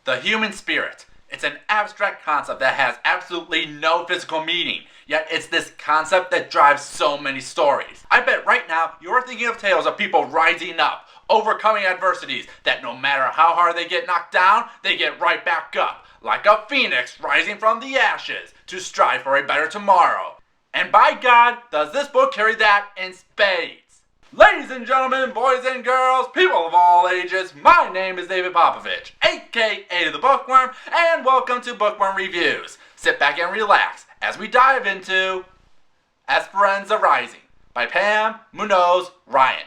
The human spirit. It's an abstract concept that has absolutely no physical meaning, yet it's this concept that drives so many stories. I bet right now you're thinking of tales of people rising up, overcoming adversities, that no matter how hard they get knocked down, they get right back up, like a phoenix rising from the ashes to strive for a better tomorrow. And by God, does this book carry that in spades. Ladies and gentlemen, boys and girls, people of all ages, my name is David Popovich, aka the Bookworm, and welcome to Bookworm Reviews. Sit back and relax as we dive into Esperanze Rising by Pam Munoz Ryan.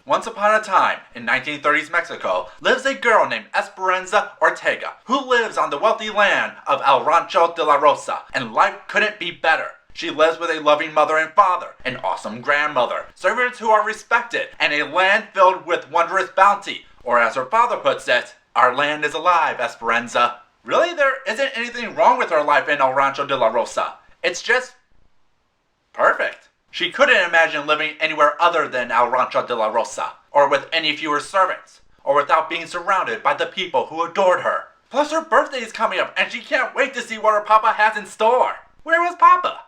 Once upon a time, in 1930s Mexico, lives a girl named Esperanza Ortega, who lives on the wealthy land of El Rancho de la Rosa, and life couldn't be better. She lives with a loving mother and father, an awesome grandmother, servants who are respected, and a land filled with wondrous bounty. Or as her father puts it, our land is alive, Esperanza. Really, there isn't anything wrong with her life in El Rancho de la Rosa. It's just perfect. She couldn't imagine living anywhere other than El Rancho de la Rosa, or with any fewer servants, or without being surrounded by the people who adored her. Plus her birthday is coming up, and she can't wait to see what her papa has in store. Where was Papa?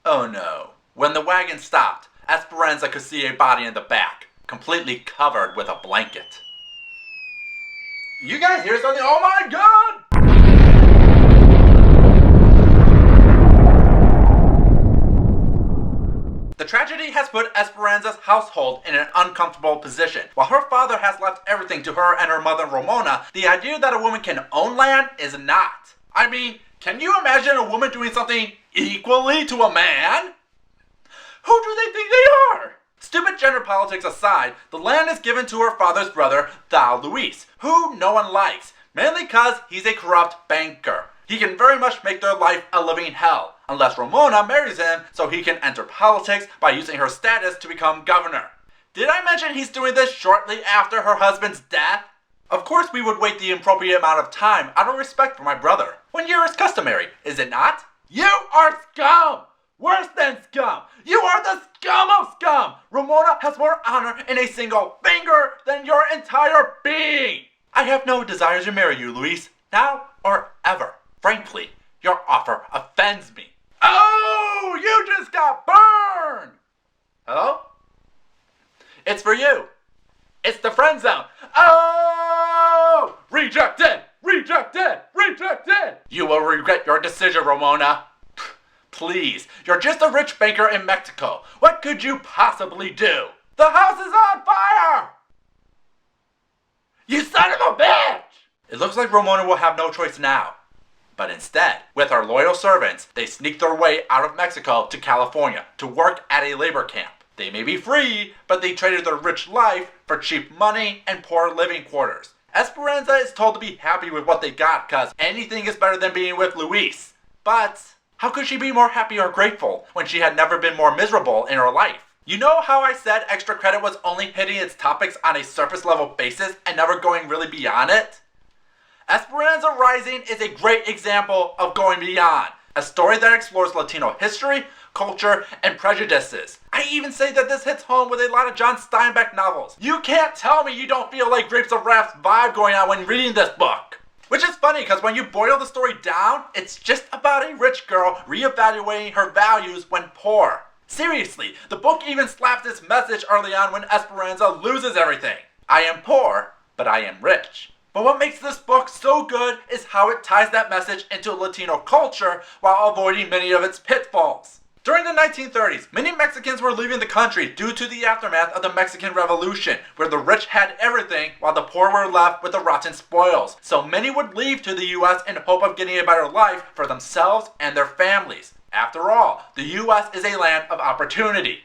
Oh no. When the wagon stopped, Esperanza could see a body in the back, completely covered with a blanket. You guys hear something? Oh my God! The tragedy has put Esperanza's household in an uncomfortable position. While her father has left everything to her and her mother Ramona, the idea that a woman can own land is not. I mean, can you imagine a woman doing something equally to a man? Who do they think they are? Stupid gender politics aside, the land is given to her father's brother, Thal Luis, who no one likes, mainly because he's a corrupt banker. He can very much make their life a living hell, unless Ramona marries him so he can enter politics by using her status to become governor. Did I mention he's doing this shortly after her husband's death? Of course we would wait the appropriate amount of time out of respect for my brother. 1 year is customary, is it not? You are scum! Worse than scum! You are the scum of scum! Ramona has more honor in a single finger than your entire being! I have no desire to marry you, Luis, now or ever. Frankly, your offer offends me. Oh, you just got burned! Hello? It's for you. It's the friend zone. Oh! Rejected! Rejected! Rejected! You will regret your decision, Ramona. Please, you're just a rich banker in Mexico. What could you possibly do? The house is on fire! You son of a bitch! It looks like Ramona will have no choice now. But instead, with her loyal servants, they sneak their way out of Mexico to California to work at a labor camp. They may be free, but they traded their rich life for cheap money and poor living quarters. Esperanza is told to be happy with what they got because anything is better than being with Luis. But how could she be more happy or grateful when she had never been more miserable in her life? You know how I said extra credit was only hitting its topics on a surface level basis and never going really beyond it? Esperanze Rising is a great example of going beyond. A story that explores Latino history, culture, and prejudices. I even say that this hits home with a lot of John Steinbeck novels. You can't tell me you don't feel like Grapes of Wrath's vibe going on when reading this book. Which is funny because when you boil the story down, it's just about a rich girl reevaluating her values when poor. Seriously, the book even slaps this message early on when Esperanza loses everything. I am poor, but I am rich. But what makes this book so good is how it ties that message into Latino culture while avoiding many of its pitfalls. During the 1930s, many Mexicans were leaving the country due to the aftermath of the Mexican Revolution, where the rich had everything while the poor were left with the rotten spoils. So many would leave to the US in hope of getting a better life for themselves and their families. After all, the US is a land of opportunity.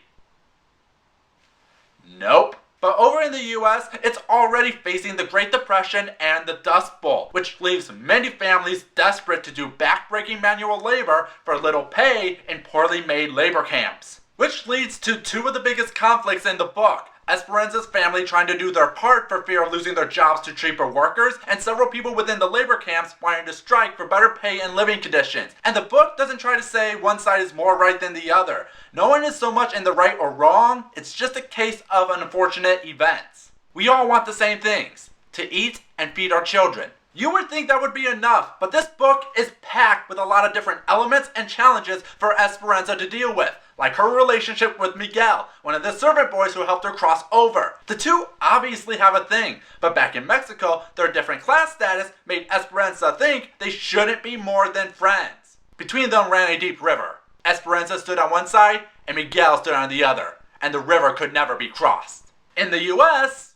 Nope. But over in the US, it's already facing the Great Depression and the Dust Bowl, which leaves many families desperate to do backbreaking manual labor for little pay in poorly made labor camps. Which leads to two of the biggest conflicts in the book. Esperanza's family trying to do their part for fear of losing their jobs to cheaper workers, and several people within the labor camps wanting to strike for better pay and living conditions. And the book doesn't try to say one side is more right than the other. No one is so much in the right or wrong, it's just a case of unfortunate events. We all want the same things, to eat and feed our children. You would think that would be enough, but this book is packed with a lot of different elements and challenges for Esperanza to deal with, like her relationship with Miguel, one of the servant boys who helped her cross over. The two obviously have a thing, but back in Mexico, their different class status made Esperanza think they shouldn't be more than friends. Between them ran a deep river. Esperanza stood on one side, and Miguel stood on the other, and the river could never be crossed. In the US,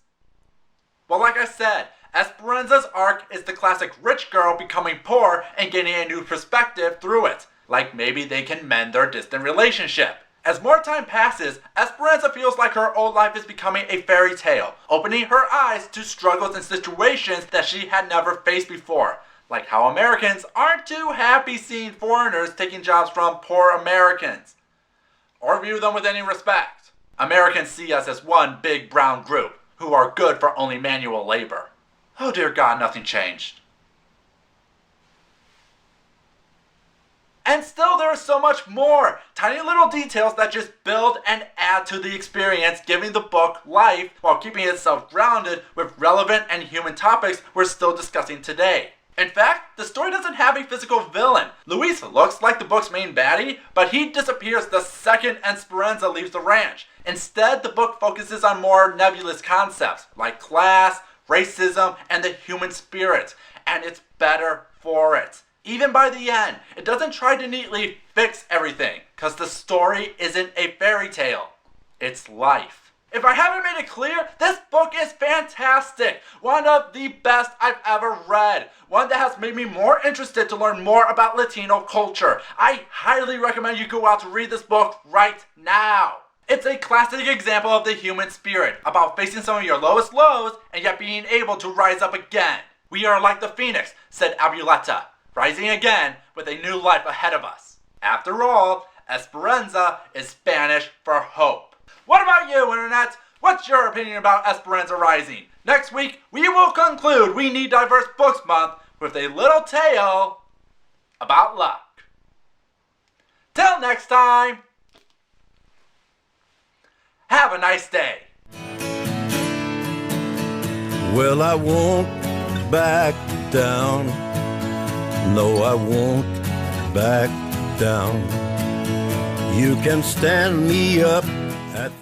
well, like I said, Esperanza's arc is the classic rich girl becoming poor and getting a new perspective through it. Like maybe they can mend their distant relationship. As more time passes, Esperanza feels like her old life is becoming a fairy tale, opening her eyes to struggles and situations that she had never faced before. Like how Americans aren't too happy seeing foreigners taking jobs from poor Americans, or view them with any respect. Americans see us as one big brown group, who are good for only manual labor. Oh dear God, nothing changed. And still there is so much more. Tiny little details that just build and add to the experience, giving the book life while keeping itself grounded with relevant and human topics we're still discussing today. In fact, the story doesn't have a physical villain. Luis looks like the book's main baddie, but he disappears the second Esperanza leaves the ranch. Instead, the book focuses on more nebulous concepts like class, racism, and the human spirit, and it's better for it. Even by the end, it doesn't try to neatly fix everything, because the story isn't a fairy tale. It's life. If I haven't made it clear, this book is fantastic. One of the best I've ever read. One that has made me more interested to learn more about Latino culture. I highly recommend you go out to read this book right now. It's a classic example of the human spirit, about facing some of your lowest lows and yet being able to rise up again. We are like the phoenix, said Abuleta, rising again with a new life ahead of us. After all, Esperanza is Spanish for hope. What about you, Internet? What's your opinion about Esperanze Rising? Next week, we will conclude We Need Diverse Books Month with a little tale about luck. Till next time, have a nice day. Well, I won't back down. No, I won't back down. You can stand me up at the